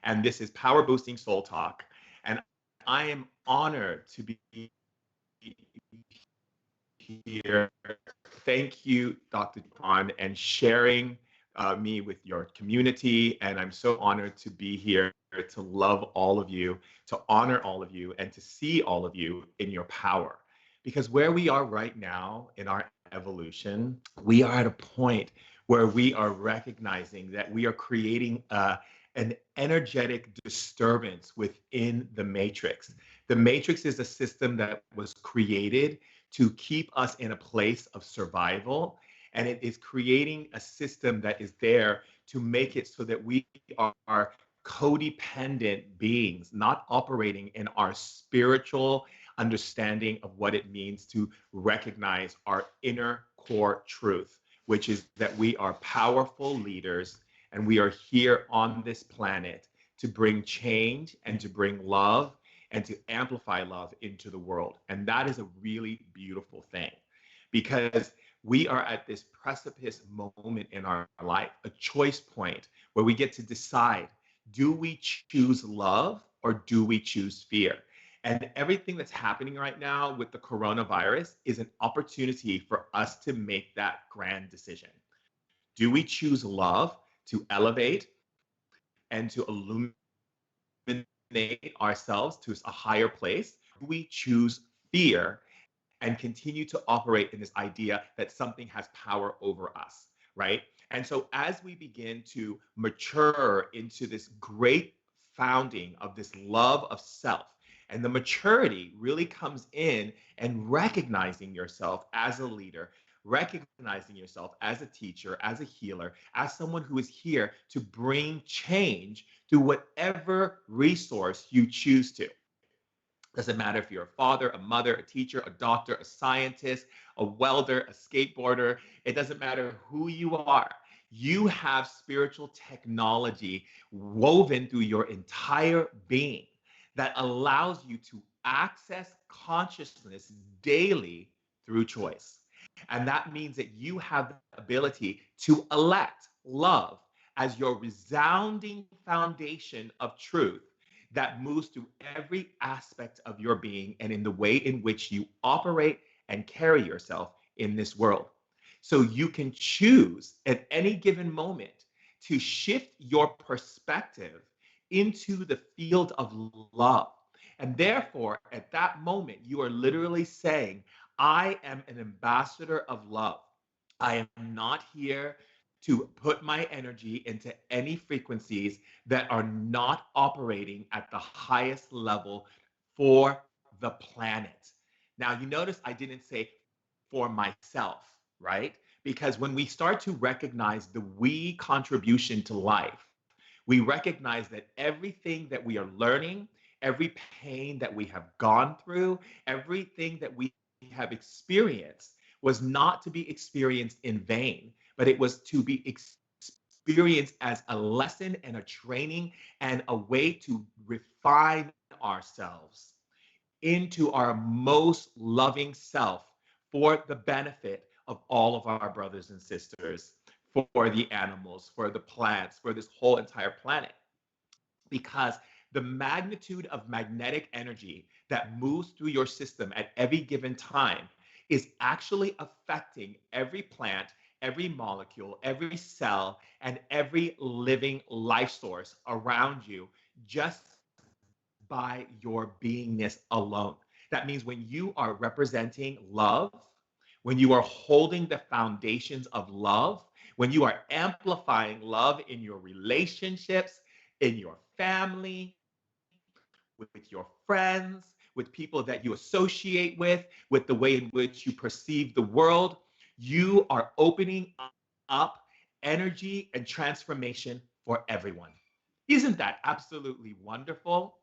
and this is Power Boosting Soul Talk. And I am honored to be here. Thank you, Dr. Khan, and sharing me with your community. And I'm so honored to be here to love all of you, to honor all of you, and to see all of you in your power. Because where we are right now in our evolution, we are at a point where we are recognizing that we are creating an energetic disturbance within the matrix. The matrix is a system that was created to keep us in a place of survival. And it is creating a system that is there to make it so that we are codependent beings, not operating in our spiritual understanding of what it means to recognize our inner core truth, which is that we are powerful leaders and we are here on this planet to bring change and to bring love and to amplify love into the world. And that is a really beautiful thing because we are at this precipice moment in our life, a choice point where we get to decide, do we choose love or do we choose fear? And everything that's happening right now with the coronavirus is an opportunity for us to make that grand decision. Do we choose love to elevate and to illuminate ourselves to a higher place? We choose fear and continue to operate in this idea that something has power over us, right? And so as we begin to mature into this great founding of this love of self, and the maturity really comes in and recognizing yourself as a leader, recognizing yourself as a teacher, as a healer, as someone who is here to bring change through whatever resource you choose to. Doesn't matter if you're a father, a mother, a teacher, a doctor, a scientist, a welder, a skateboarder. It doesn't matter who you are. You have spiritual technology woven through your entire being that allows you to access consciousness daily through choice. And that means that you have the ability to elect love as your resounding foundation of truth that moves through every aspect of your being and in the way in which you operate and carry yourself in this world. So you can choose at any given moment to shift your perspective into the field of love. And therefore, at that moment, you are literally saying, I am an ambassador of love. I am not here to put my energy into any frequencies that are not operating at the highest level for the planet. Now, you notice I didn't say for myself, right? Because when we start to recognize the we contribution to life, we recognize that everything that we are learning, every pain that we have gone through, everything that we have experienced was not to be experienced in vain, but it was to be experienced as a lesson and a training and a way to refine ourselves into our most loving self for the benefit of all of our brothers and sisters, for the animals, for the plants, for this whole entire planet. Because the magnitude of magnetic energy that moves through your system at every given time is actually affecting every plant, every molecule, every cell, and every living life source around you just by your beingness alone. That means when you are representing love, when you are holding the foundations of love, when you are amplifying love in your relationships, in your family, with your friends, with people that you associate with the way in which you perceive the world, you are opening up energy and transformation for everyone. Isn't that absolutely wonderful?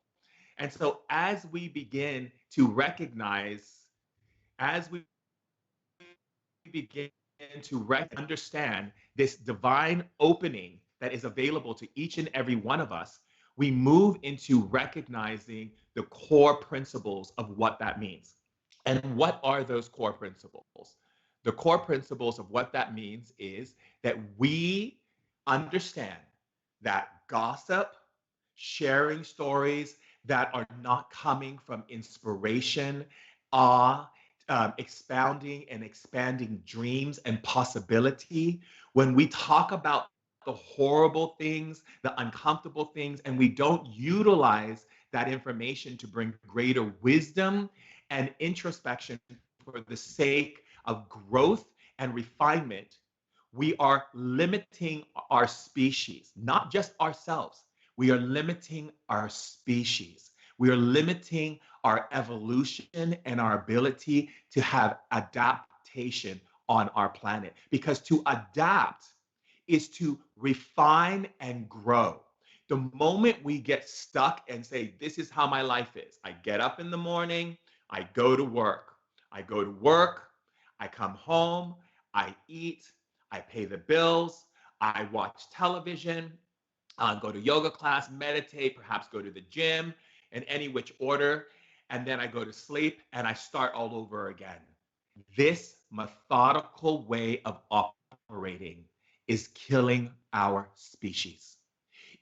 And so, as we begin to recognize, as we begin to understand this divine opening that is available to each and every one of us, we move into recognizing the core principles of what that means. And what are those core principles? The core principles of what that means is that we understand that gossip, sharing stories that are not coming from inspiration, awe, expounding and expanding dreams and possibility. When we talk about the horrible things, the uncomfortable things, and we don't utilize that information to bring greater wisdom and introspection for the sake of growth and refinement, we are limiting our species, not just ourselves. We are limiting our species. We are limiting our evolution and our ability to have adaptation on our planet. Because to adapt is to refine and grow. The moment we get stuck and say, this is how my life is, I get up in the morning, I go to work. I go to work, I come home, I eat, I pay the bills, I watch television, go to yoga class, meditate, perhaps go to the gym in any which order, and then I go to sleep and I start all over again. This methodical way of operating is killing our species.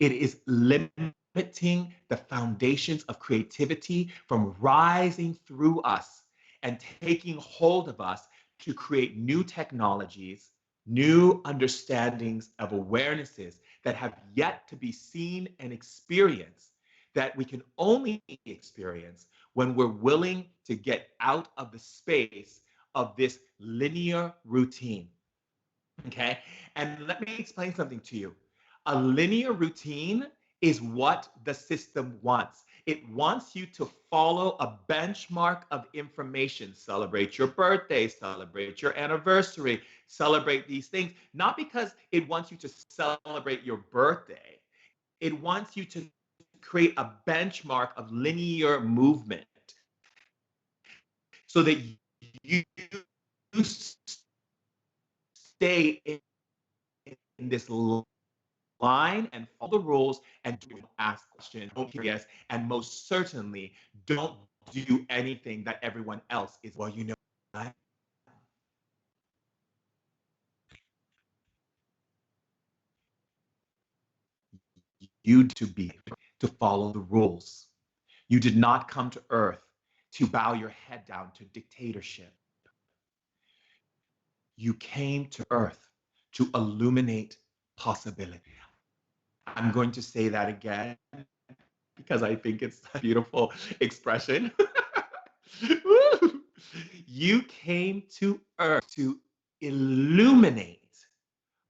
It is limiting the foundations of creativity from rising through us and taking hold of us to create new technologies, new understandings of awarenesses that have yet to be seen and experienced, that we can only experience when we're willing to get out of the space of this linear routine. Okay. And let me explain something to you. A linear routine is what the system wants. It wants you to follow a benchmark of information. Celebrate your birthday, celebrate your anniversary, celebrate these things, not because it wants you to celebrate your birthday. It wants you to create a benchmark of linear movement so that you stay in this line and follow the rules and don't ask questions, don't curious, and most certainly don't do anything that everyone else is. Well, you know, you to be to follow the rules. You did not come to earth to bow your head down to dictatorship. You came to earth to illuminate possibility. I'm going to say that again because I think it's a beautiful expression. You came to earth to illuminate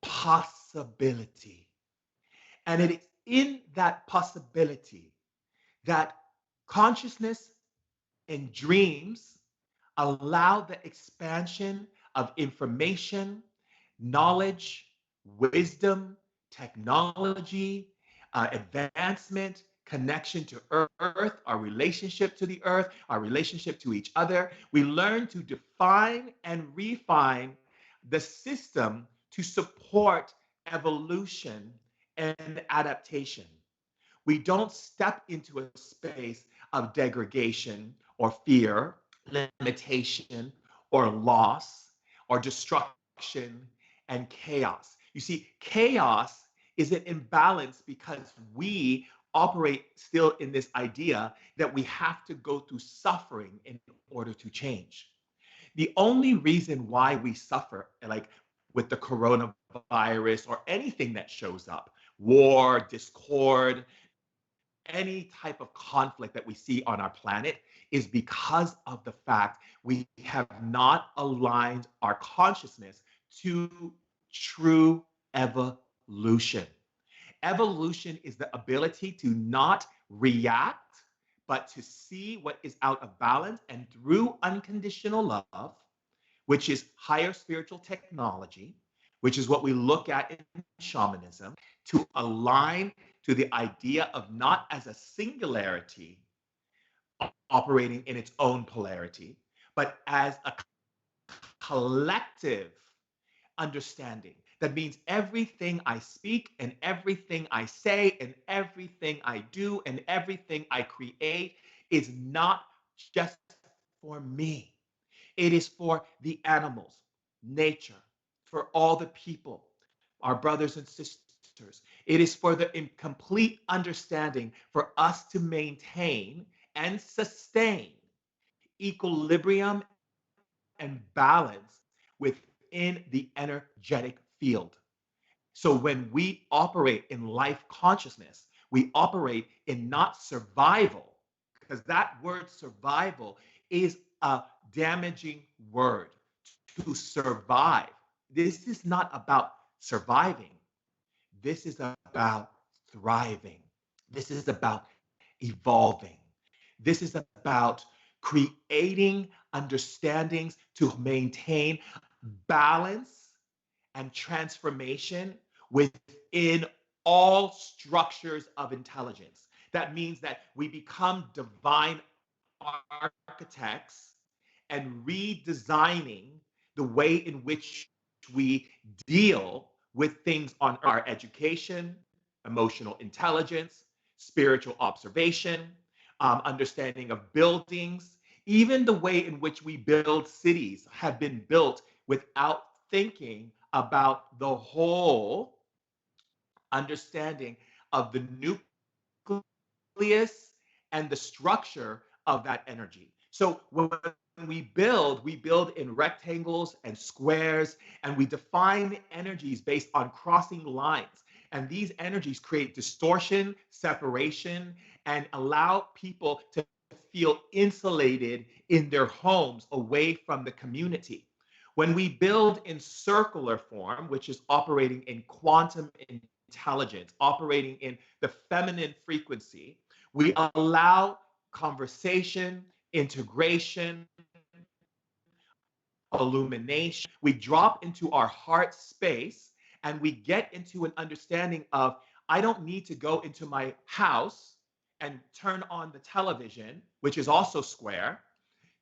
possibility. And it is in that possibility that consciousness and dreams allow the expansion of information, knowledge, wisdom, technology, advancement, connection to earth, our relationship to the earth, our relationship to each other. We learn to define and refine the system to support evolution and adaptation. We don't step into a space of degradation or fear, limitation or loss or destruction and chaos. You see, chaos is an imbalance because we operate still in this idea that we have to go through suffering in order to change. The only reason why we suffer, like with the coronavirus or anything that shows up, war, discord, any type of conflict that we see on our planet is because of the fact we have not aligned our consciousness to true evolution. Evolution is the ability to not react, but to see what is out of balance and through unconditional love, which is higher spiritual technology, which is what we look at in shamanism, to align to the idea of not as a singularity operating in its own polarity, but as a collective understanding. That means everything I speak and everything I say and everything I do and everything I create is not just for me. It is for the animals, nature, for all the people, our brothers and sisters, It is for the complete understanding for us to maintain and sustain equilibrium and balance within the energetic field. So when we operate in life consciousness, we operate in not survival, because that word survival is a damaging word. To survive, this is not about surviving. This is about thriving. This is about evolving. This is about creating understandings to maintain balance and transformation within all structures of intelligence. That means that we become divine architects and redesigning the way in which we deal with things on our education, emotional intelligence, spiritual observation, understanding of buildings, even the way in which we build cities have been built without thinking about the whole understanding of the nucleus and the structure of that energy. So when we build in rectangles and squares, and we define energies based on crossing lines. And these energies create distortion, separation, and allow people to feel insulated in their homes away from the community. When we build in circular form, which is operating in quantum intelligence, operating in the feminine frequency, we allow conversation, integration, illumination. We drop into our heart space and we get into an understanding of, I don't need to go into my house and turn on the television, which is also square,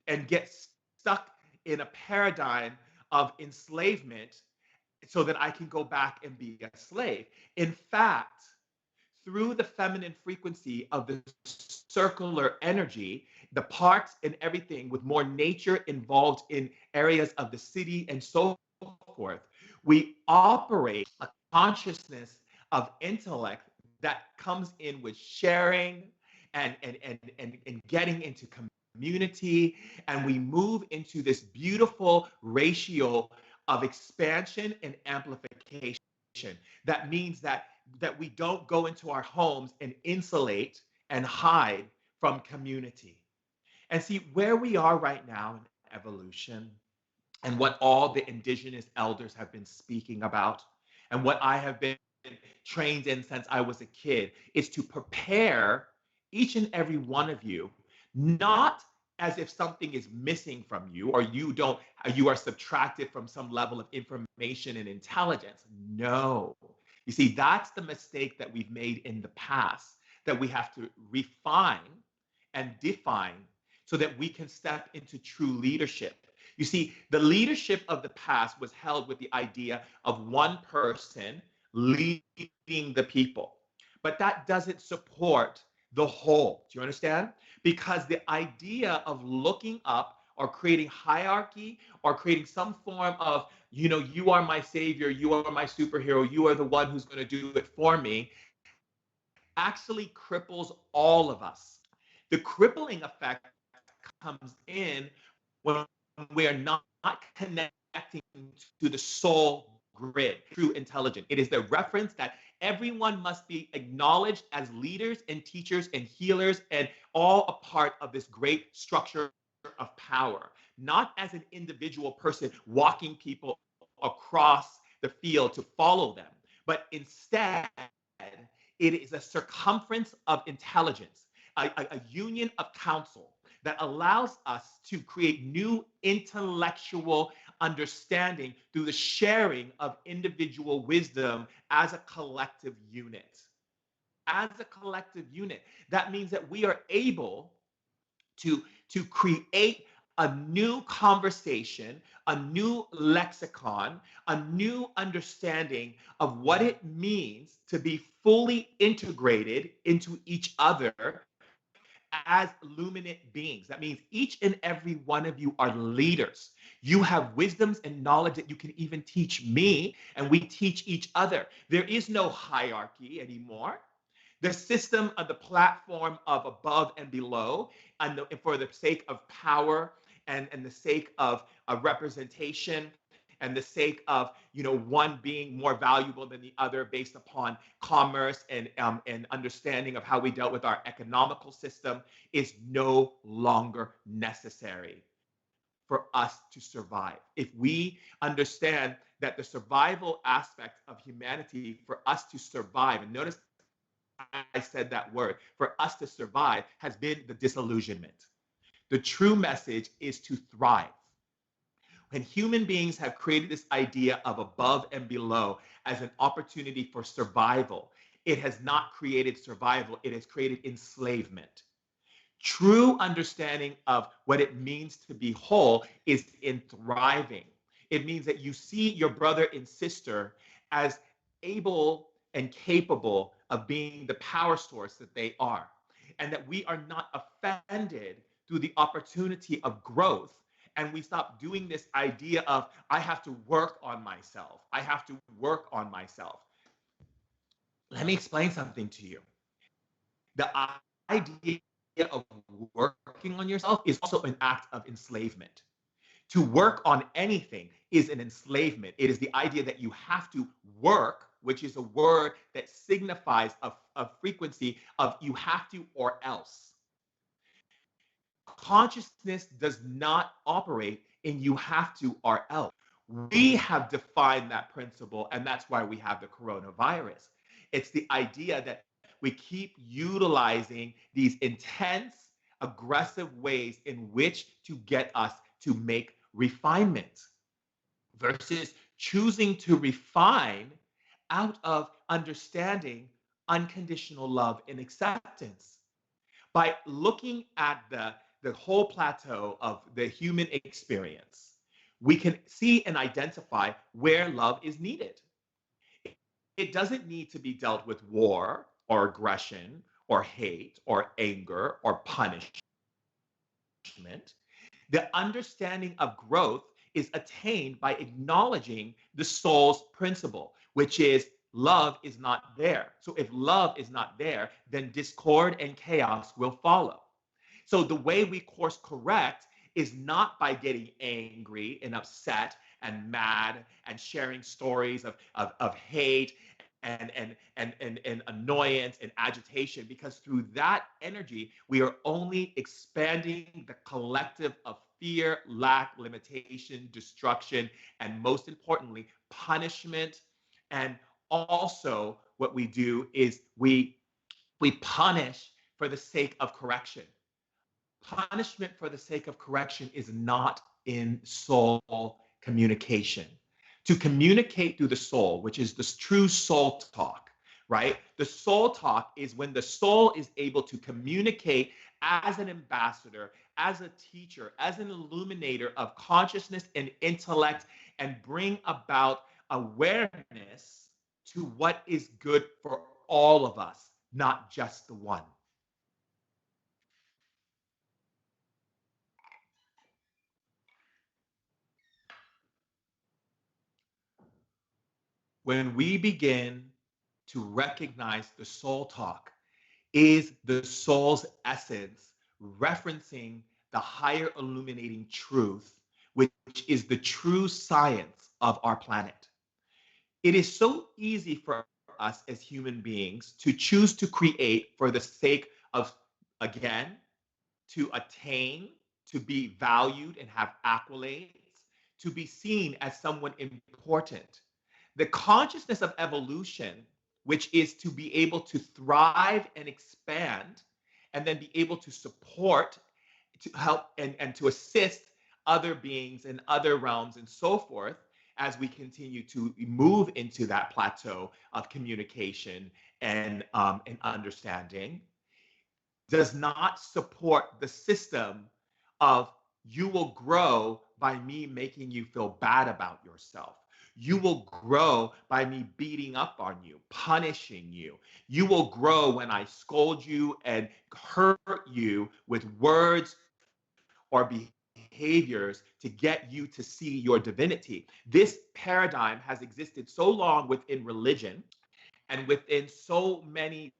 and get stuck in a paradigm of enslavement so that I can go back and be a slave. In fact, through the feminine frequency of the circular energy, the parks and everything with more nature involved in areas of the city and so forth, we operate a consciousness of intellect that comes in with sharing and getting into community. And we move into this beautiful ratio of expansion and amplification. That means that we don't go into our homes and insulate and hide from community. And see where we are right now in evolution, and what all the indigenous elders have been speaking about, and what I have been trained in since I was a kid, is to prepare each and every one of you, not as if something is missing from you, or you are subtracted from some level of information and intelligence. No. You see, that's the mistake that we've made in the past, that we have to refine and define so that we can step into true leadership. You see, the leadership of the past was held with the idea of one person leading the people. But that doesn't support the whole. Do you understand? Because the idea of looking up or creating hierarchy or creating some form of, you are my savior, you are my superhero, you are the one who's going to do it for me, actually cripples all of us. The crippling effect comes in when we are not connecting to the soul grid, true intelligence. It is the reference that everyone must be acknowledged as leaders and teachers and healers and all a part of this great structure of power, not as an individual person walking people across the field to follow them, but instead it is a circumference of intelligence, a union of counsel that allows us to create new intellectual understanding through the sharing of individual wisdom as a collective unit. As a collective unit, that means that we are able to create a new conversation, a new lexicon, a new understanding of what it means to be fully integrated into each other as luminant beings. That means each and every one of you are leaders. You have wisdoms and knowledge that you can even teach me, and we teach each other. There is no hierarchy anymore. The system of the platform of above and below, and for the sake of power and the sake of representation and the sake of one being more valuable than the other based upon commerce and understanding of how we dealt with our economical system is no longer necessary for us to survive. If we understand that the survival aspect of humanity for us to survive, and notice I said that word, for us to survive has been the disillusionment. The true message is to thrive. When human beings have created this idea of above and below as an opportunity for survival, it has not created survival, it has created enslavement. True understanding of what it means to be whole is in thriving. It means that you see your brother and sister as able and capable of being the power source that they are, and that we are not offended through the opportunity of growth. And we stop doing this idea of, I have to work on myself. I have to work on myself. Let me explain something to you. The idea of working on yourself is also an act of enslavement. To work on anything is an enslavement. It is the idea that you have to work, which is a word that signifies a frequency of you have to or else. Consciousness does not operate in you have to or else. We have defined that principle, and that's why we have the coronavirus. It's the idea that we keep utilizing these intense, aggressive ways in which to get us to make refinement versus choosing to refine out of understanding unconditional love and acceptance. By looking at the whole plateau of the human experience, we can see and identify where love is needed. It doesn't need to be dealt with war or aggression or hate or anger or punishment. The understanding of growth is attained by acknowledging the soul's principle, which is love is not there. So if love is not there, then discord and chaos will follow. So the way we course correct is not by getting angry and upset and mad and sharing stories of hate and annoyance and agitation, because through that energy, we are only expanding the collective of fear, lack, limitation, destruction, and most importantly, punishment. And also what we do is we punish for the sake of correction. Punishment for the sake of correction is not in soul communication. To communicate through the soul, which is this true soul talk, right? The soul talk is when the soul is able to communicate as an ambassador, as a teacher, as an illuminator of consciousness and intellect, and bring about awareness to what is good for all of us, not just the one. When we begin to recognize the soul talk is the soul's essence referencing the higher illuminating truth, which is the true science of our planet. It is so easy for us as human beings to choose to create for the sake of, again, to attain, to be valued and have accolades, to be seen as someone important. The consciousness of evolution, which is to be able to thrive and expand, and then be able to support, to help, and to assist other beings in other realms and so forth, as we continue to move into that plateau of communication and understanding, does not support the system of you will grow by me making you feel bad about yourself. You will grow by me beating up on you, punishing you. You will grow when I scold you and hurt you with words or behaviors to get you to see your divinity. This paradigm has existed so long within religion and within so many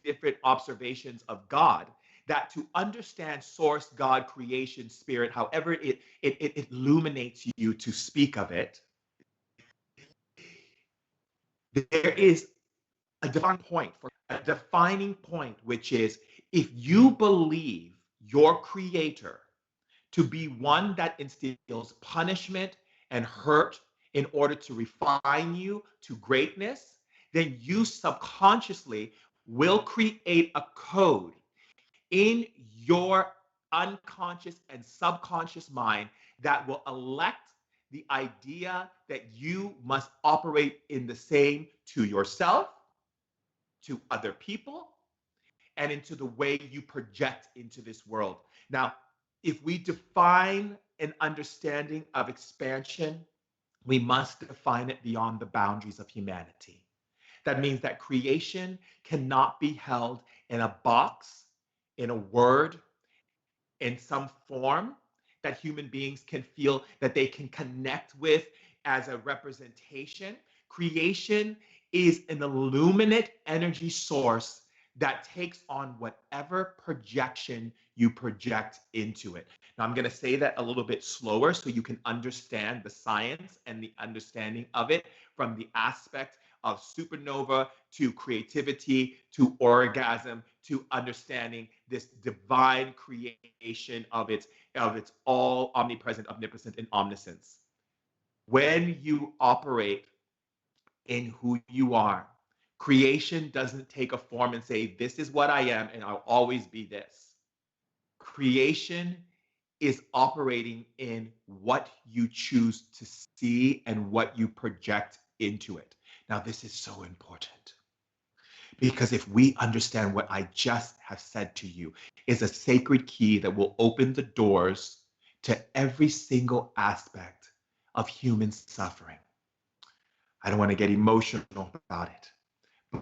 different observations of God that to understand source, God, creation, spirit, however it illuminates you to speak of it, there is a defining point, which is if you believe your creator to be one that instills punishment and hurt in order to refine you to greatness, then you subconsciously will create a code in your unconscious and subconscious mind that will elect the idea that you must operate in the same to yourself, to other people, and into the way you project into this world. Now, if we define an understanding of expansion, we must define it beyond the boundaries of humanity. That means that creation cannot be held in a box, in a word, in some form that human beings can feel that they can connect with as a representation. Creation is an illuminate energy source that takes on whatever projection you project into it. Now, I'm going to say that a little bit slower so you can understand the science and the understanding of it from the aspect of supernova to creativity to orgasm to understanding this divine creation of its all omnipresent, omnipotent, and omniscience. When you operate in who you are, creation doesn't take a form and say, this is what I am and I'll always be this. Creation is operating in what you choose to see and what you project into it. Now, this is so important because if we understand what I just have said to you is a sacred key that will open the doors to every single aspect of human suffering. I don't want to get emotional about it,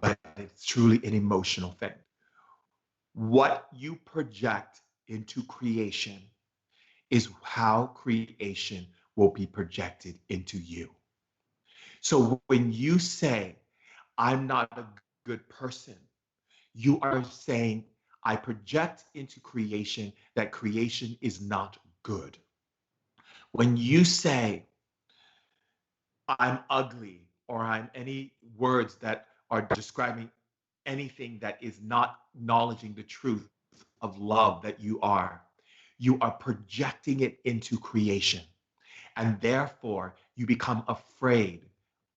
but it's truly an emotional thing. What you project into creation is how creation will be projected into you. So when you say, I'm not a good person, you are saying, I project into creation that creation is not good. When you say, I'm ugly, or I'm any words that are describing anything that is not acknowledging the truth of love that you are projecting it into creation. And therefore, you become afraid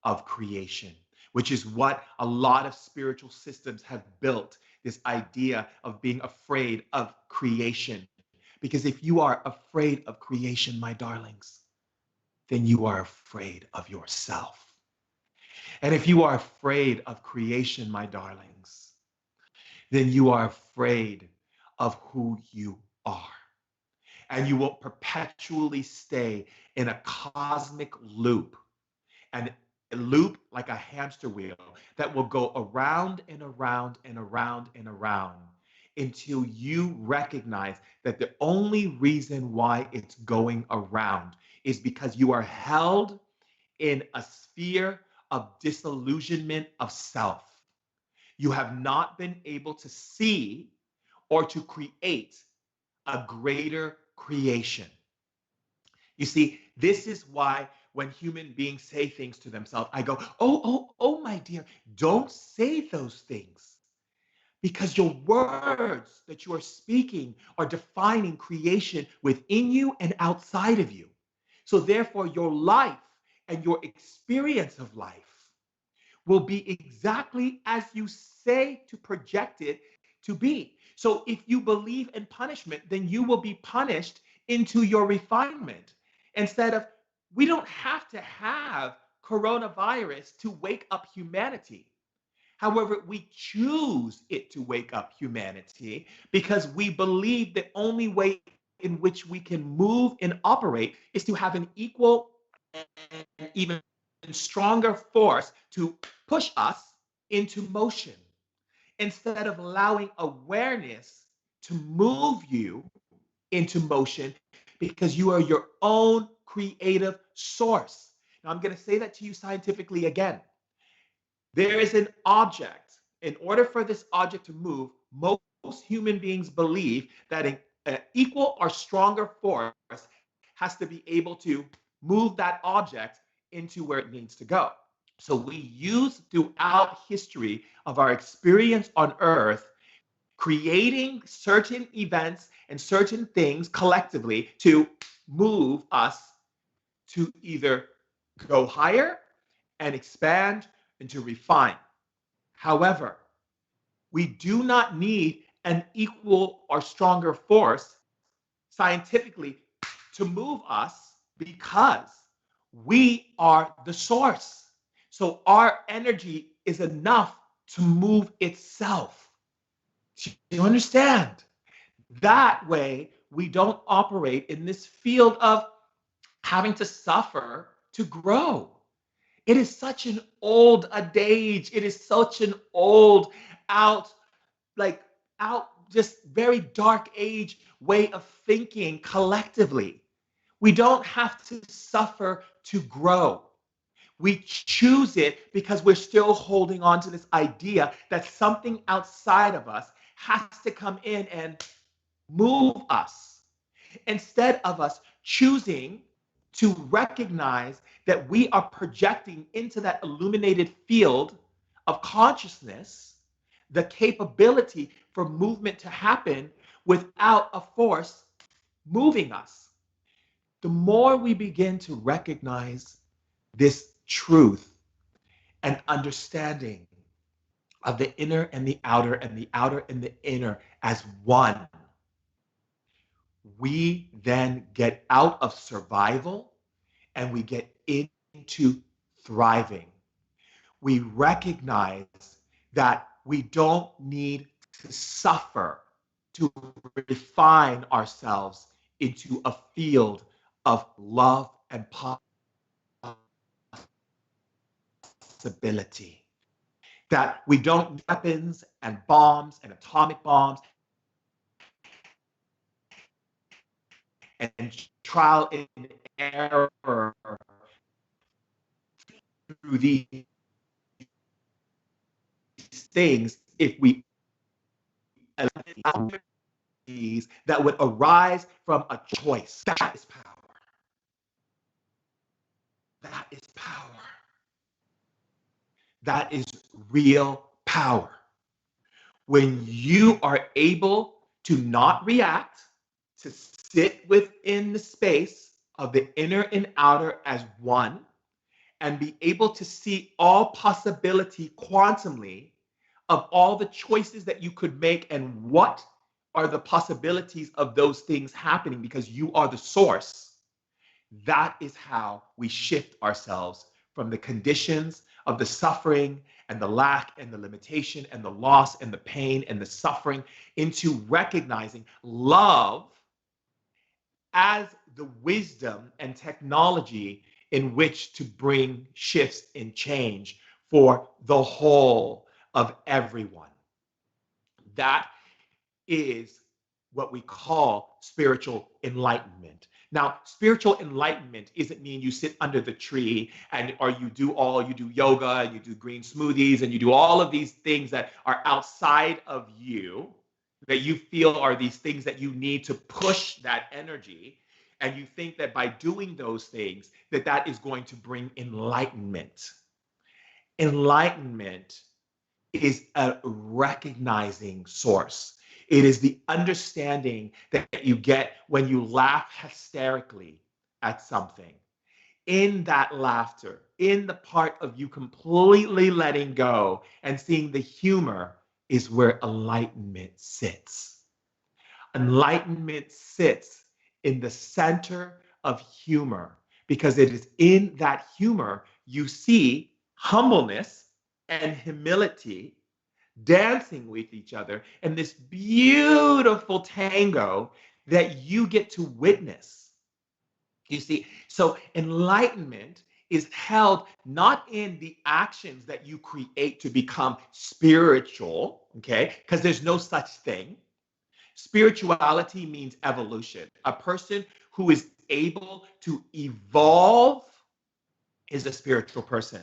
of creation, which is what a lot of spiritual systems have built, this idea of being afraid of creation. Because if you are afraid of creation, my darlings, then you are afraid of yourself. And if you are afraid of creation, my darlings, then you are afraid of who you are. And you will perpetually stay in a cosmic loop, and a loop like a hamster wheel that will go around and around and around and around until you recognize that the only reason why it's going around is because you are held in a sphere of disillusionment of self. You have not been able to see or to create a greater creation. You see, this is why when human beings say things to themselves, I go, oh, my dear, don't say those things. Because your words that you are speaking are defining creation within you and outside of you. So therefore, your life and your experience of life will be exactly as you say to project it to be. So if you believe in punishment, then you will be punished into your refinement. Instead of, we don't have to have coronavirus to wake up humanity. However, we choose it to wake up humanity because we believe the only way in which we can move and operate is to have an equal and even stronger force to push us into motion instead of allowing awareness to move you into motion because you are your own creative source. Now, I'm going to say that to you scientifically again. There is an object. In order for this object to move, most human beings believe that an equal or stronger force has to be able to move that object into where it needs to go. So we use throughout history of our experience on earth creating certain events and certain things collectively to move us to either go higher and expand and to refine. However, we do not need an equal or stronger force scientifically to move us because we are the source. So our energy is enough to move itself. Do you understand? That way, we don't operate in this field of having to suffer to grow. It is such an old adage. It is such an old, out, like, just very dark age way of thinking collectively. We don't have to suffer to grow. We choose it because we're still holding on to this idea that something outside of us has to come in and move us instead of us choosing to recognize that we are projecting into that illuminated field of consciousness the capability for movement to happen without a force moving us. The more we begin to recognize this truth and understanding of the inner and the outer and the outer and the inner as one, we then get out of survival and we get into thriving. We recognize that we don't need to suffer to refine ourselves into a field of love and possibility. That we don't need weapons and bombs and atomic bombs and trial and error through these things if we that would arise from a choice. That is power. That is power. That is real power. When you are able to not react, to sit within the space of the inner and outer as one, and be able to see all possibility quantumly of all the choices that you could make and what are the possibilities of those things happening because you are the source. That is how we shift ourselves from the conditions of the suffering and the lack and the limitation and the loss and the pain and the suffering into recognizing love as the wisdom and technology in which to bring shifts and change for the whole of everyone. That is what we call spiritual enlightenment. Now, spiritual enlightenment isn't mean you sit under the tree and or you do yoga and you do green smoothies and you do all of these things that are outside of you that you feel are these things that you need to push that energy, and you think that by doing those things that that is going to bring enlightenment. Enlightenment is a recognizing source. It is the understanding that you get when you laugh hysterically at something. In that laughter, in the part of you completely letting go and seeing the humor is where enlightenment sits. Enlightenment sits in the center of humor because it is in that humor you see humbleness and humility dancing with each other and this beautiful tango that you get to witness. You see, so enlightenment is held not in the actions that you create to become spiritual, okay? Because there's no such thing. Spirituality means evolution. A person who is able to evolve is a spiritual person.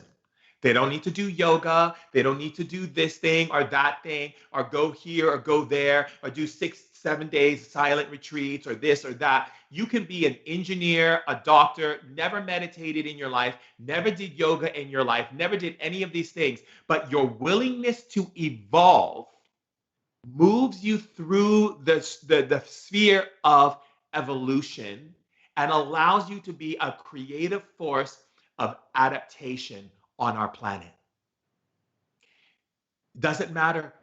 They don't need to do yoga. They don't need to do this thing or that thing or go here or go there or do 6-7 days silent retreats or this or that. You can be an engineer, a doctor, never meditated in your life, never did yoga in your life, never did any of these things, but your willingness to evolve moves you through the sphere of evolution and allows you to be a creative force of adaptation on our planet. Doesn't matter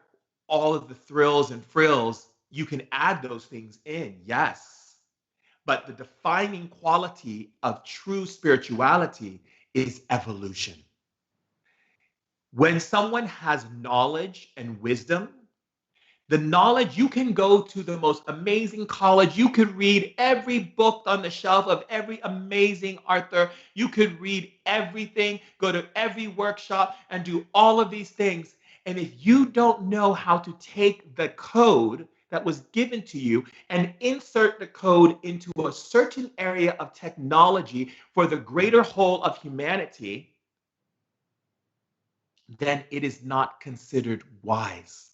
all of the thrills and frills, you can add those things in, yes. But the defining quality of true spirituality is evolution. When someone has knowledge and wisdom, the knowledge, you can go to the most amazing college. You could read every book on the shelf of every amazing author. You could read everything, go to every workshop and do all of these things. And if you don't know how to take the code that was given to you and insert the code into a certain area of technology for the greater whole of humanity, then it is not considered wise.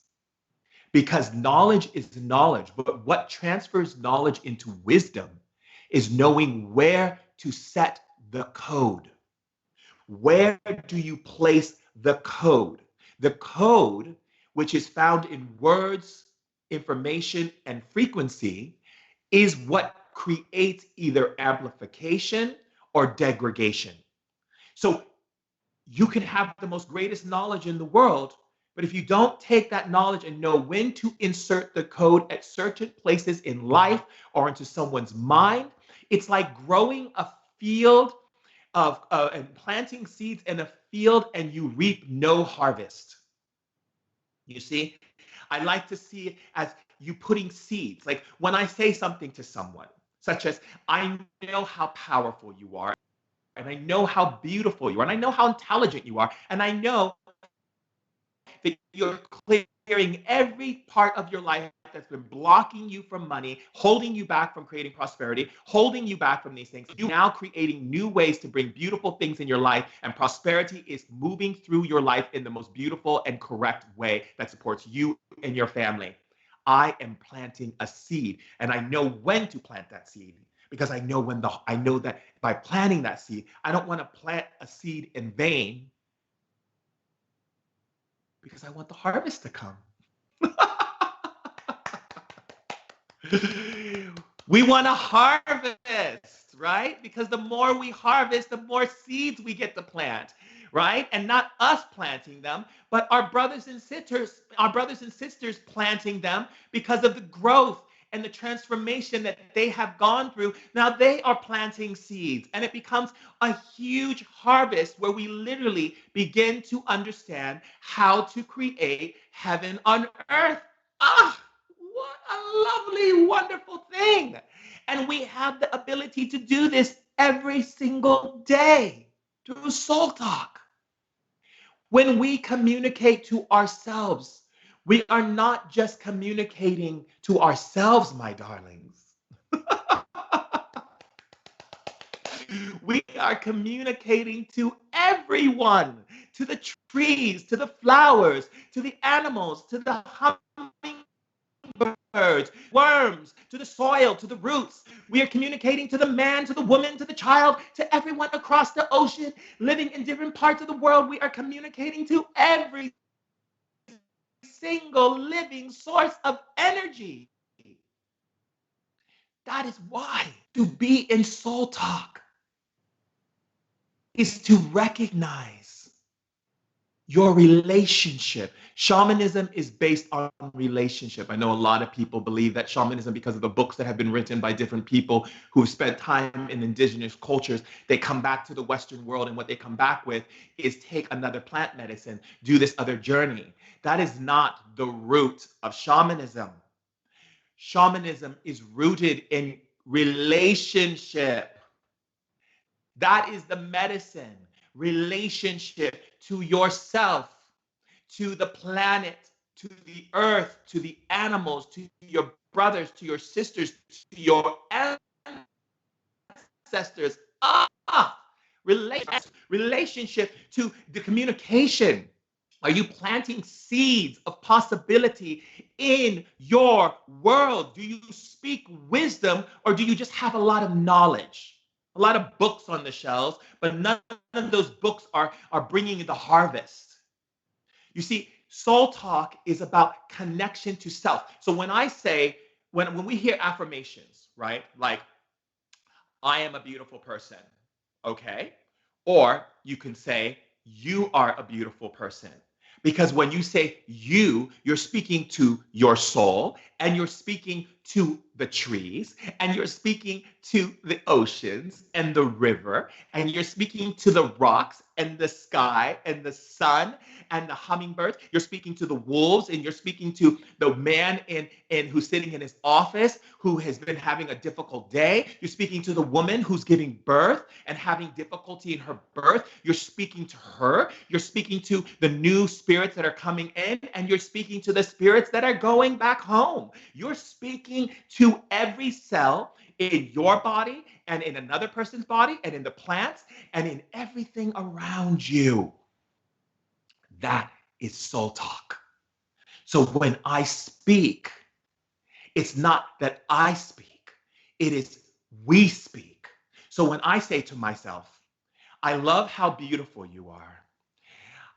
Because knowledge is knowledge, but what transfers knowledge into wisdom is knowing where to set the code. Where do you place the code? The code, which is found in words, information, and frequency, is what creates either amplification or degradation. So you can have the most greatest knowledge in the world, but if you don't take that knowledge and know when to insert the code at certain places in life or into someone's mind, it's like growing a field of and planting seeds in a field and you reap no harvest. You see, I like to see it as you putting seeds. Like when I say something to someone, such as, I know how powerful you are, and I know how beautiful you are, and I know how intelligent you are, and I know that you're clearing every part of your life that's been blocking you from money, holding you back from creating prosperity, holding you back from these things. You're now creating new ways to bring beautiful things in your life, and prosperity is moving through your life in the most beautiful and correct way that supports you and your family. I am planting a seed, and I know when to plant that seed. Because I know that by planting that seed, I don't want to plant a seed in vain because I want the harvest to come. We want to harvest, right? Because the more we harvest, the more seeds we get to plant, right? And not us planting them, but our brothers and sisters planting them because of the growth and the transformation that they have gone through. Now they are planting seeds, and it becomes a huge harvest where we literally begin to understand how to create heaven on earth. Ah, what a lovely, wonderful thing. And we have the ability to do this every single day through Soul Talk. When we communicate to ourselves, we are not just communicating to ourselves, my darlings. We are communicating to everyone, to the trees, to the flowers, to the animals, to the hummingbirds, worms, to the soil, to the roots. We are communicating to the man, to the woman, to the child, to everyone across the ocean, living in different parts of the world. We are communicating to every single living source of energy. That is why to be in Soul Talk is to recognize your relationship. Shamanism is based on relationship. I know a lot of people believe that shamanism, because of the books that have been written by different people who've spent time in indigenous cultures, they come back to the Western world, and what they come back with is take another plant medicine, do this other journey. That is not the root of shamanism. Shamanism is rooted in relationship. That is the medicine. Relationship to yourself, to the planet, to the earth, to the animals, to your brothers, to your sisters, to your ancestors. Relationship to the communication. Are you planting seeds of possibility in your world? Do you speak wisdom, or do you just have a lot of knowledge? A lot of books on the shelves, but none of those books are bringing you the harvest. You see, soul talk is about connection to self. So when I say, when we hear affirmations, right? Like, I am a beautiful person, okay? Or you can say, you are a beautiful person. Because when you say you, you're speaking to your soul, and you're speaking to the trees, and you're speaking to the oceans and the river, and you're speaking to the rocks and the sky and the sun and the hummingbirds. You're speaking to the wolves, and you're speaking to the man in who's sitting in his office who has been having a difficult day. You're speaking to the woman who's giving birth and having difficulty in her birth. You're speaking to her. You're speaking to the new spirits that are coming in, and you're speaking to the spirits that are going back home. You're speaking to every cell in your body and in another person's body and in the plants and in everything around you. That is soul talk. So when I speak, it's not that I speak, it is we speak. So when I say to myself, I love how beautiful you are.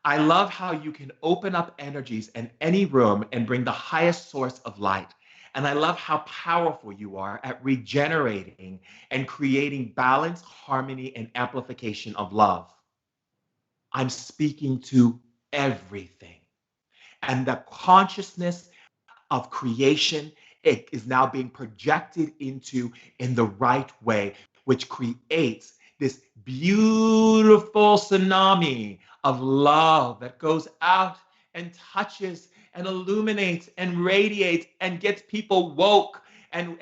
I love how you can open up energies in any room and bring the highest source of light. And I love how powerful you are at regenerating and creating balance, harmony, and amplification of love. I'm speaking to everything. And the consciousness of creation, it is now being projected into in the right way, which creates this beautiful tsunami of love that goes out and touches and illuminates and radiates and gets people woke and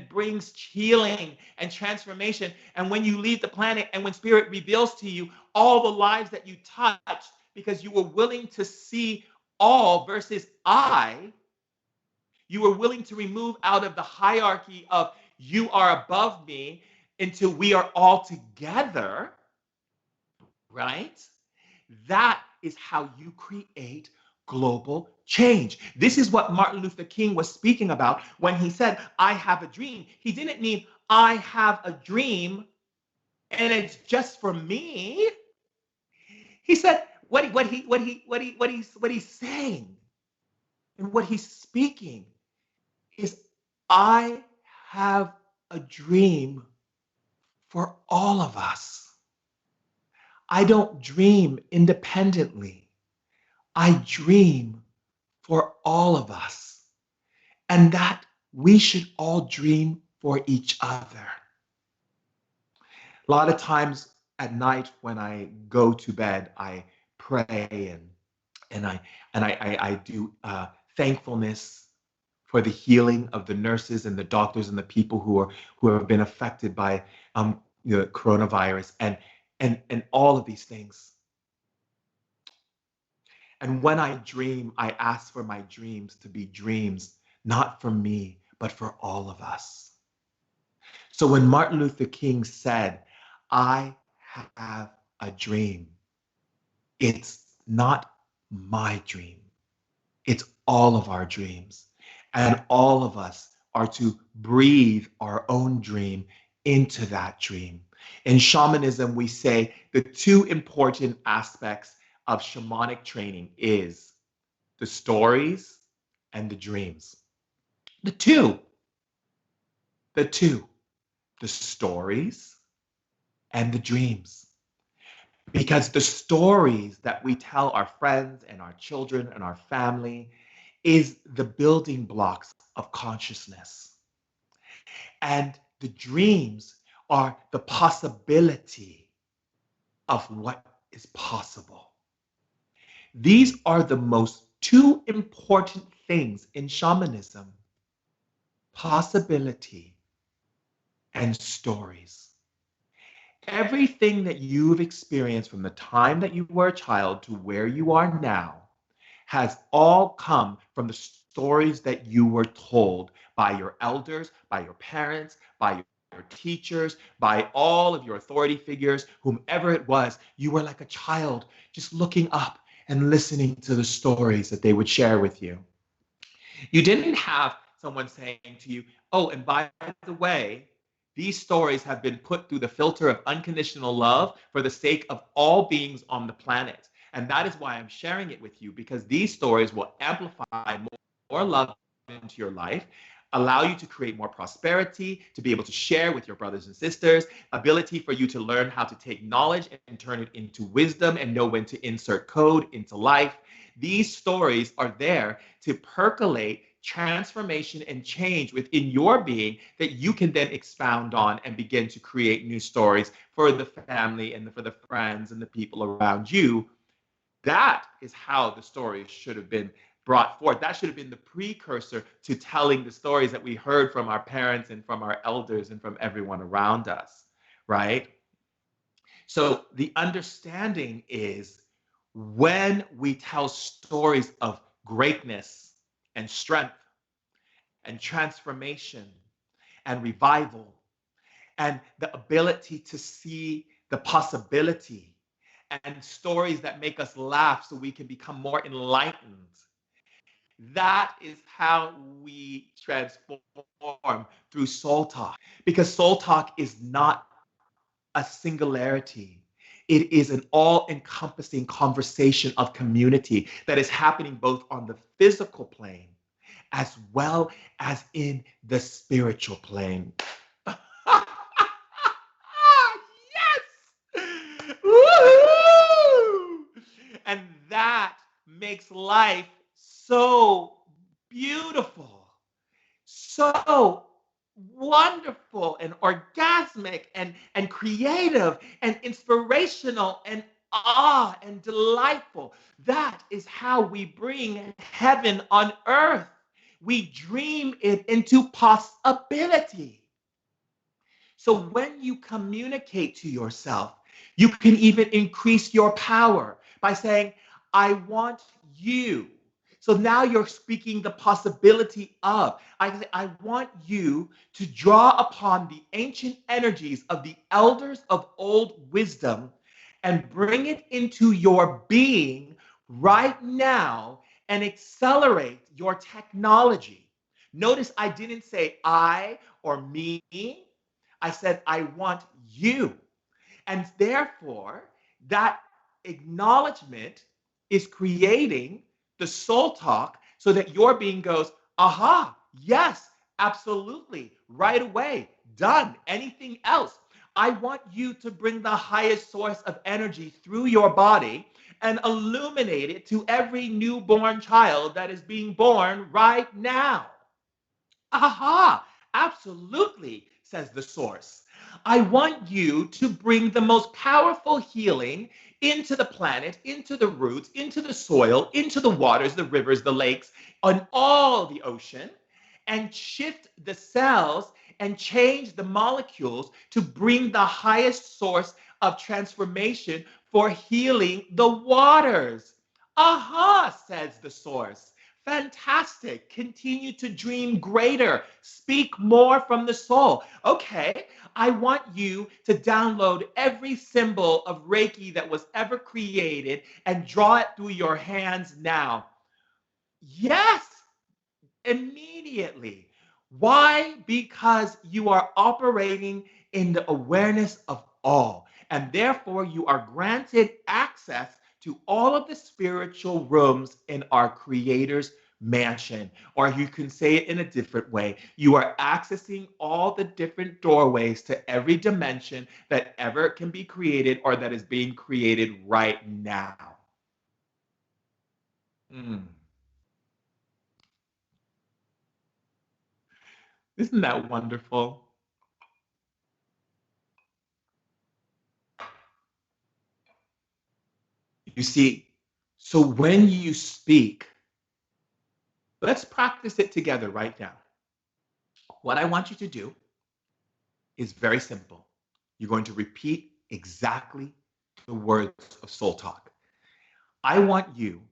brings healing and transformation. And when you leave the planet and when spirit reveals to you all the lives that you touched because you were willing to see all versus I, you were willing to remove out of the hierarchy of you are above me into we are all together, right? That is how you create global change. This is what Martin Luther King was speaking about when he said, I have a dream. He didn't mean I have a dream and it's just for me. He said what he's saying and what he's speaking is I have a dream for all of us. I don't dream independently. I dream for all of us. And that we should all dream for each other. A lot of times at night when I go to bed, I pray and I do thankfulness for the healing of the nurses and the doctors and the people who have been affected by the coronavirus and all of these things. And when I dream, I ask for my dreams to be dreams, not for me, but for all of us. So when Martin Luther King said, I have a dream, it's not my dream. It's all of our dreams. And all of us are to breathe our own dream into that dream. In shamanism, we say the two important aspects of shamanic training is the stories and the dreams. The two, the stories and the dreams. Because the stories that we tell our friends and our children and our family is the building blocks of consciousness. And the dreams are the possibility of what is possible. These are the most two important things in shamanism: possibility and stories. Everything that you've experienced from the time that you were a child to where you are now has all come from the stories that you were told by your elders, by your parents, by your teachers, by all of your authority figures, whomever it was. You were like a child just looking up and listening to the stories that they would share with you. You didn't have someone saying to you, oh, and by the way, these stories have been put through the filter of unconditional love for the sake of all beings on the planet. And that is why I'm sharing it with you, because these stories will amplify more love into your life, allow you to create more prosperity, to be able to share with your brothers and sisters, ability for you to learn how to take knowledge and turn it into wisdom and know when to insert code into life. These stories are there to percolate transformation and change within your being that you can then expound on and begin to create new stories for the family and for the friends and the people around you. That is how the stories should have been brought forth. That should have been the precursor to telling the stories that we heard from our parents and from our elders and from everyone around us, right? So the understanding is when we tell stories of greatness and strength and transformation and revival and the ability to see the possibility and stories that make us laugh so we can become more enlightened. That is how we transform through soul talk, because soul talk is not a singularity. It is an all encompassing conversation of community that is happening both on the physical plane as well as in the spiritual plane. Yes! Woo-hoo! And that makes life so beautiful, so wonderful and orgasmic and creative and inspirational and awe and delightful. That is how we bring heaven on earth. We dream it into possibility. So when you communicate to yourself, you can even increase your power by saying, I want you. So now you're speaking the possibility of. I say, I want you to draw upon the ancient energies of the elders of old wisdom and bring it into your being right now and accelerate your technology. Notice I didn't say I or me. I said, I want you. And therefore, that acknowledgement is creating the soul talk so that your being goes, aha, yes, absolutely, right away, done. Anything else? I want you to bring the highest source of energy through your body and illuminate it to every newborn child that is being born right now. Aha, absolutely, says the source. I want you to bring the most powerful healing into the planet, into the roots, into the soil, into the waters, the rivers, the lakes, on all the ocean, and shift the cells and change the molecules to bring the highest source of transformation for healing the waters. Aha, says the source. Fantastic. Continue to dream greater. Speak more from the soul. Okay, I want you to download every symbol of Reiki that was ever created and draw it through your hands now. Yes, immediately. Why? Because you are operating in the awareness of all, and therefore you are granted access to all of the spiritual rooms in our Creator's mansion. Or you can say it in a different way. You are accessing all the different doorways to every dimension that ever can be created or that is being created right now. Mm. Isn't that wonderful? You see, so when you speak, let's practice it together right now. What I want you to do is very simple. You're going to repeat exactly the words of Soul Talk. I want you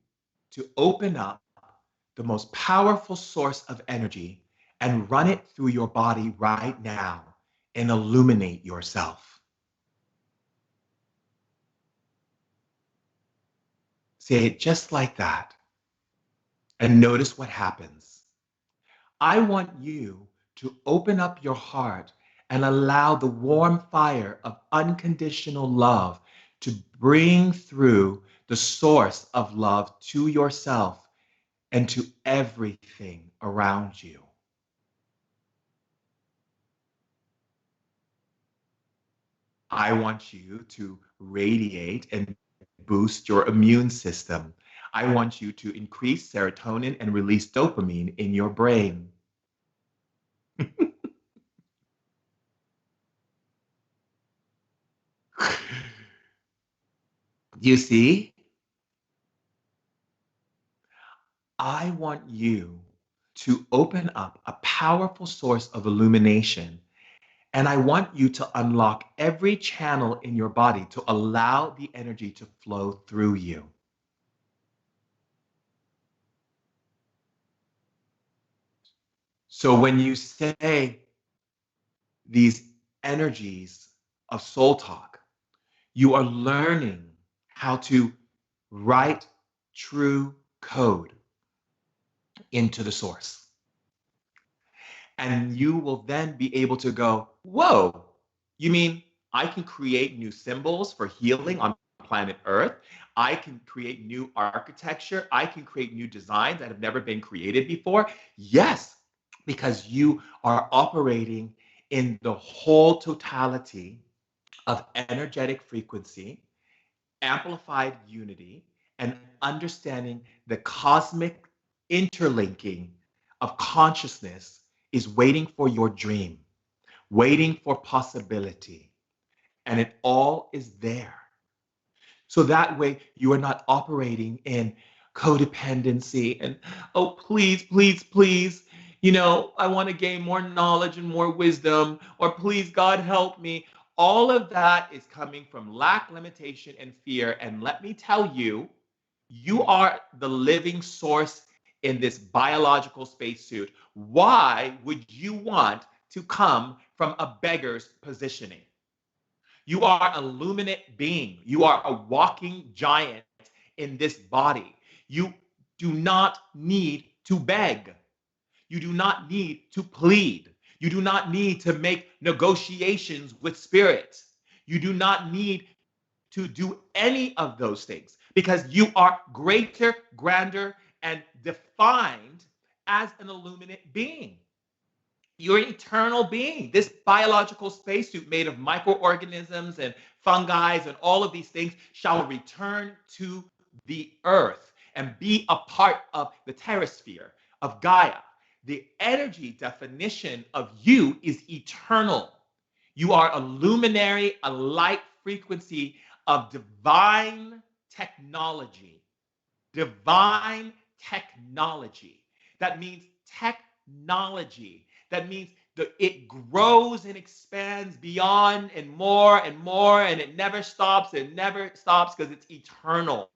to open up the most powerful source of energy and run it through your body right now and illuminate yourself. Say it just like that and notice what happens. I want you to open up your heart and allow the warm fire of unconditional love to bring through the source of love to yourself and to everything around you. I want you to radiate and boost your immune system. I want you to increase serotonin and release dopamine in your brain. You see, I want you to open up a powerful source of illumination. And I want you to unlock every channel in your body to allow the energy to flow through you. So when you say these energies of soul talk, you are learning how to write true code into the source. And you will then be able to go, whoa, you mean I can create new symbols for healing on planet Earth? I can create new architecture. I can create new designs that have never been created before. Yes, because you are operating in the whole totality of energetic frequency, amplified unity, and understanding the cosmic interlinking of consciousness is waiting for your dream, waiting for possibility, and it all is there. So that way you are not operating in codependency and, oh, please, please, please, I want to gain more knowledge and more wisdom, or please, God, help me. All of that is coming from lack, limitation, and fear. And let me tell you, you are the living source in this biological spacesuit. Why would you want to come from a beggar's positioning? You are a luminate being. You are a walking giant in this body. You do not need to beg. You do not need to plead. You do not need to make negotiations with spirit. You do not need to do any of those things because you are greater, grander, and defined as an illuminate being. You're an eternal being. This biological spacesuit made of microorganisms and fungi and all of these things shall return to the earth and be a part of the terrasphere of Gaia. The energy definition of you is eternal. You are a luminary, a light frequency of divine technology. Divine technology. That means technology. That means that it grows and expands beyond and more, and it never stops. It never stops because it's eternal.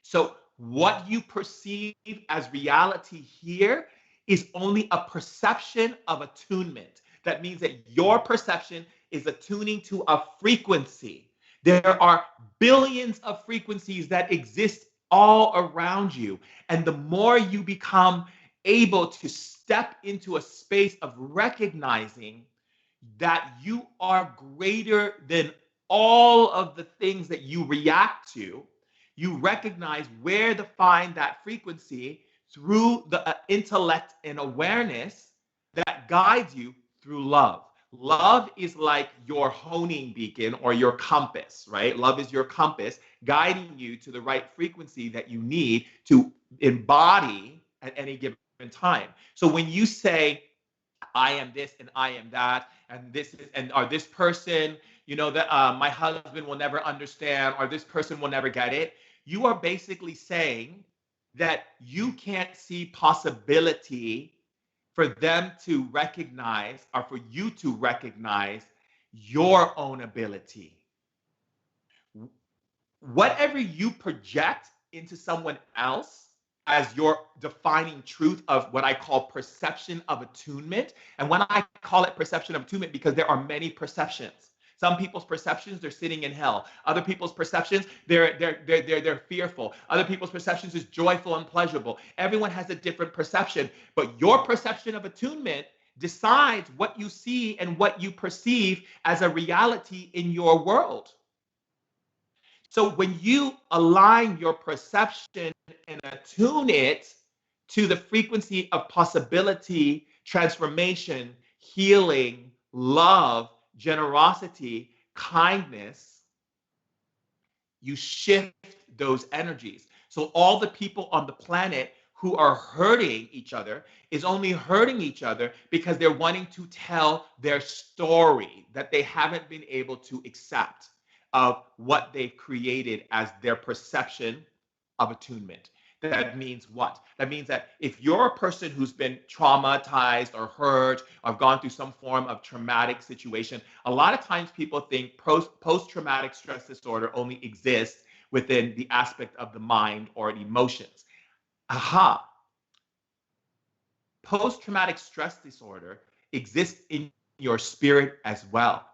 So what you perceive as reality here is only a perception of attunement. That means that your perception is attuning to a frequency. There are billions of frequencies that exist all around you. And the more you become able to step into a space of recognizing that you are greater than all of the things that you react to, you recognize where to find that frequency through the intellect and awareness that guides you through love. Love is like your honing beacon or your compass, right? Love is your compass guiding you to the right frequency that you need to embody at any given time. So when you say, I am this and I am that, and this is, and or this person, that my husband will never understand, or this person will never get it. You are basically saying that you can't see possibility for them to recognize, or for you to recognize your own ability. Whatever you project into someone else as your defining truth of what I call perception of attunement. And when I call it perception of attunement, because there are many perceptions. Some people's perceptions, they're sitting in hell. Other people's perceptions, they're fearful. Other people's perceptions is joyful and pleasurable. Everyone has a different perception, but your perception of attunement decides what you see and what you perceive as a reality in your world. So when you align your perception and attune it to the frequency of possibility, transformation, healing, love, generosity, kindness, you shift those energies. So all the people on the planet who are hurting each other is only hurting each other because they're wanting to tell their story that they haven't been able to accept of what they've created as their perception of attunement. That means what? That means that if you're a person who's been traumatized or hurt or gone through some form of traumatic situation, a lot of times people think post-traumatic stress disorder only exists within the aspect of the mind or emotions. Aha. Post-traumatic stress disorder exists in your spirit as well.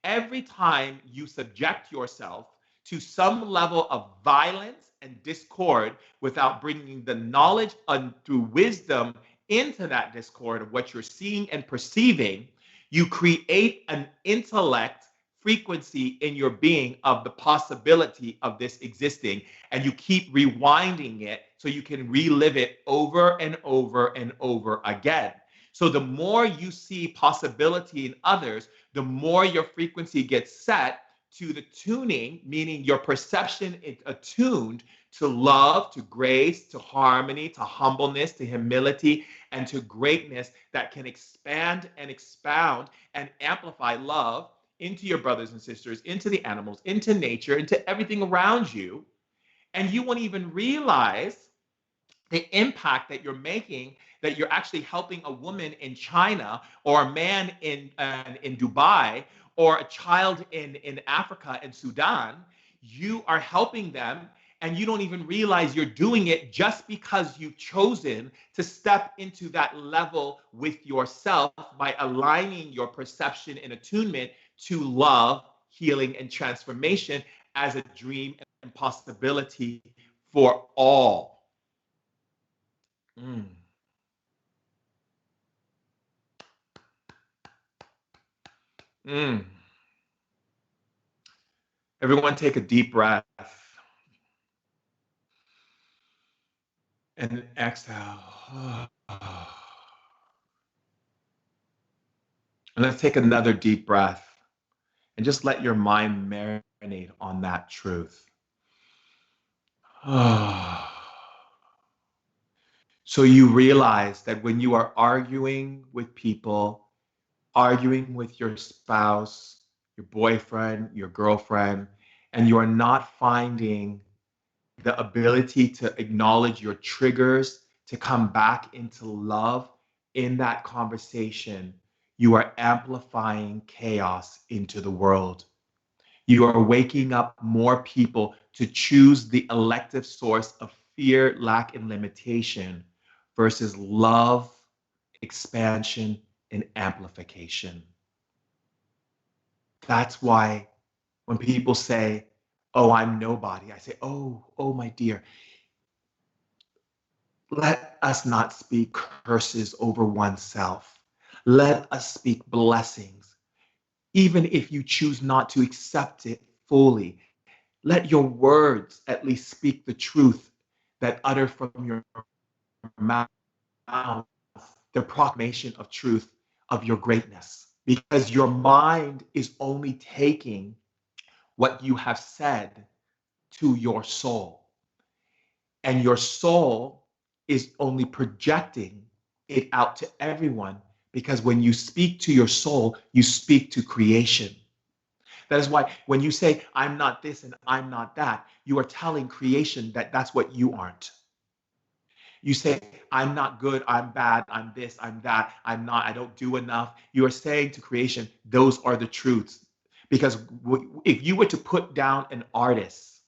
Every time you subject yourself to some level of violence and discord without bringing the knowledge and through wisdom into that discord of what you're seeing and perceiving, you create an intellect frequency in your being of the possibility of this existing, and you keep rewinding it so you can relive it over and over and over again. So the more you see possibility in others, the more your frequency gets set to the tuning, meaning your perception is attuned to love, to grace, to harmony, to humbleness, to humility, and to greatness that can expand and expound and amplify love into your brothers and sisters, into the animals, into nature, into everything around you. And you won't even realize the impact that you're making, that you're actually helping a woman in China or a man in Dubai or a child in Africa and Sudan. You are helping them and you don't even realize you're doing it just because you've chosen to step into that level with yourself by aligning your perception and attunement to love, healing, and transformation as a dream and possibility for all. Mm. Mm. Everyone take a deep breath and exhale. And let's take another deep breath and just let your mind marinate on that truth. So you realize that when you are arguing with people, arguing with your spouse, your boyfriend, your girlfriend, and you are not finding the ability to acknowledge your triggers, to come back into love in that conversation, you are amplifying chaos into the world. You are waking up more people to choose the elective source of fear, lack, and limitation versus love, expansion, and amplification. That's why when people say, "Oh, I'm nobody," I say, oh, my dear, let us not speak curses over oneself. Let us speak blessings, even if you choose not to accept it fully. Let your words at least speak the truth that utter from your mouth, the proclamation of truth of your greatness. Because your mind is only taking what you have said to your soul. And your soul is only projecting it out to everyone, because when you speak to your soul, you speak to creation. That is why when you say, "I'm not this and I'm not that," you are telling creation that that's what you aren't. You say, I'm not good, I'm bad, I'm this, I'm that, I'm not, I don't do enough. You are saying to creation, those are the truths. Because if you were to put down an artist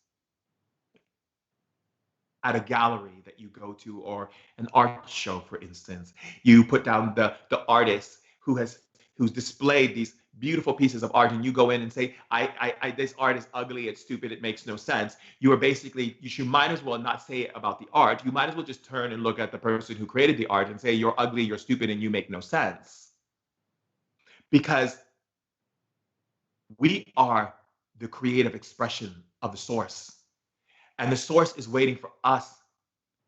at a gallery that you go to, or an art show, for instance, you put down the artist who's displayed these beautiful pieces of art, and you go in and say, this art is ugly, it's stupid, it makes no sense. You are basically, you might as well not say it about the art. You might as well just turn and look at the person who created the art and say, you're ugly, you're stupid, and you make no sense. Because we are the creative expression of the source. And the source is waiting for us,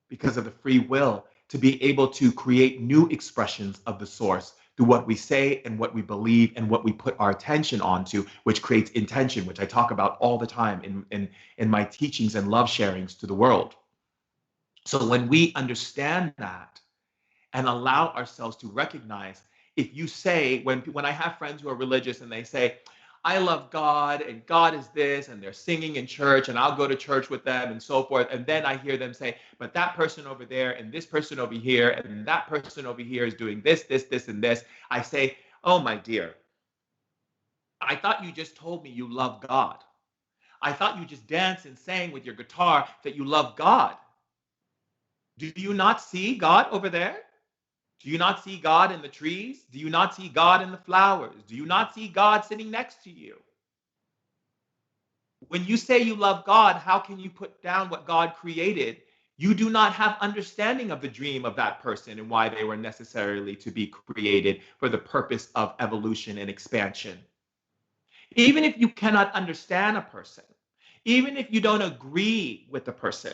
because of the free will, to be able to create new expressions of the source through what we say and what we believe and what we put our attention onto, which creates intention, which I talk about all the time in my teachings and love sharings to the world. So when we understand that and allow ourselves to recognize, if you say, when I have friends who are religious and they say, I love God and God is this, and they're singing in church and I'll go to church with them and so forth. And then I hear them say, but that person over there and this person over here and that person over here is doing this, this, this, and this. I say, oh, my dear, I thought you just told me you love God. I thought you just danced and sang with your guitar that you love God. Do you not see God over there? Do you not see God in the trees? Do you not see God in the flowers? Do you not see God sitting next to you? When you say you love God, how can you put down what God created? You do not have understanding of the dream of that person and why they were necessarily to be created for the purpose of evolution and expansion. Even if you cannot understand a person, even if you don't agree with the person,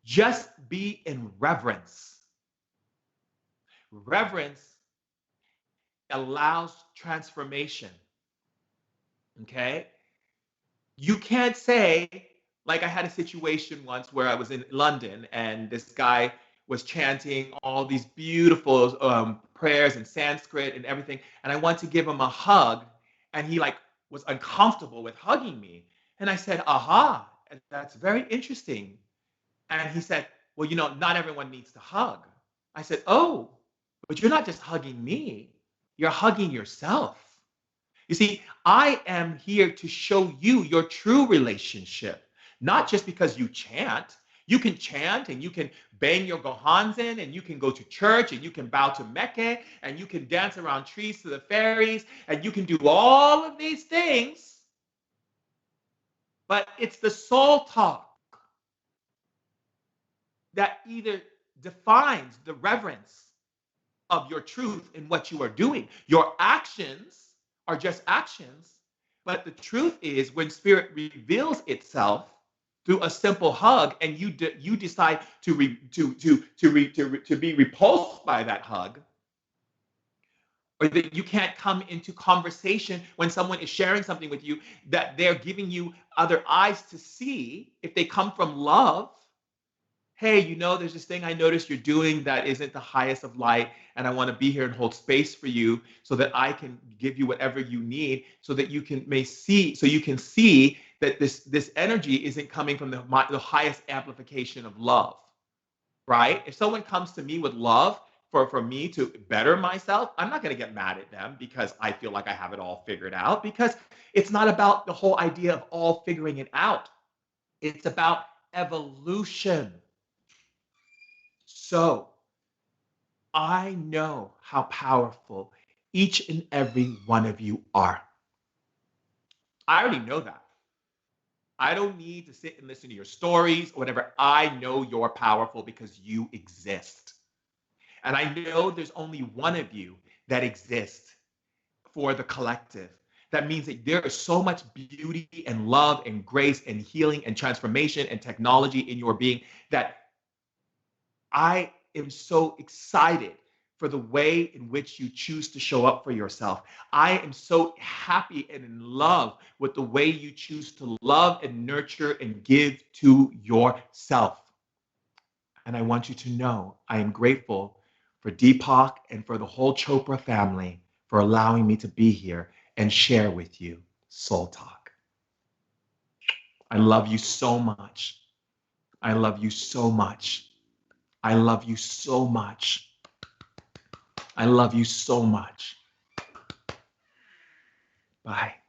just be in reverence. Reverence allows transformation. Okay? You can't say, like, I had a situation once where I was in London and this guy was chanting all these beautiful prayers in Sanskrit and everything, and I went to give him a hug, and he like was uncomfortable with hugging me, and I said, aha, that's very interesting. And he said, well, not everyone needs to hug. I said, oh, but you're not just hugging me, you're hugging yourself. You see, I am here to show you your true relationship, not just because you chant. You can chant and you can bang your gohanzen and you can go to church and you can bow to Mecca and you can dance around trees to the fairies and you can do all of these things. But it's the soul talk that either defines the reverence of your truth in what you are doing. Your actions are just actions, but the truth is, when spirit reveals itself through a simple hug, and you decide to be repulsed by that hug, or that you can't come into conversation when someone is sharing something with you that they're giving you other eyes to see, if they come from love. Hey, there's this thing I noticed you're doing that isn't the highest of light, and I want to be here and hold space for you so that I can give you whatever you need, so that you can see that this energy isn't coming from the highest amplification of love, right? If someone comes to me with love for me to better myself, I'm not going to get mad at them because I feel like I have it all figured out, because it's not about the whole idea of all figuring it out. It's about evolution. So I know how powerful each and every one of you are. I already know that. I don't need to sit and listen to your stories or whatever. I know you're powerful because you exist. And I know there's only one of you that exists for the collective. That means that there is so much beauty and love and grace and healing and transformation and technology in your being that I am so excited for the way in which you choose to show up for yourself. I am so happy and in love with the way you choose to love and nurture and give to yourself. And I want you to know I am grateful for Deepak and for the whole Chopra family for allowing me to be here and share with you Soul Talk. I love you so much. I love you so much. I love you so much. I love you so much. Bye.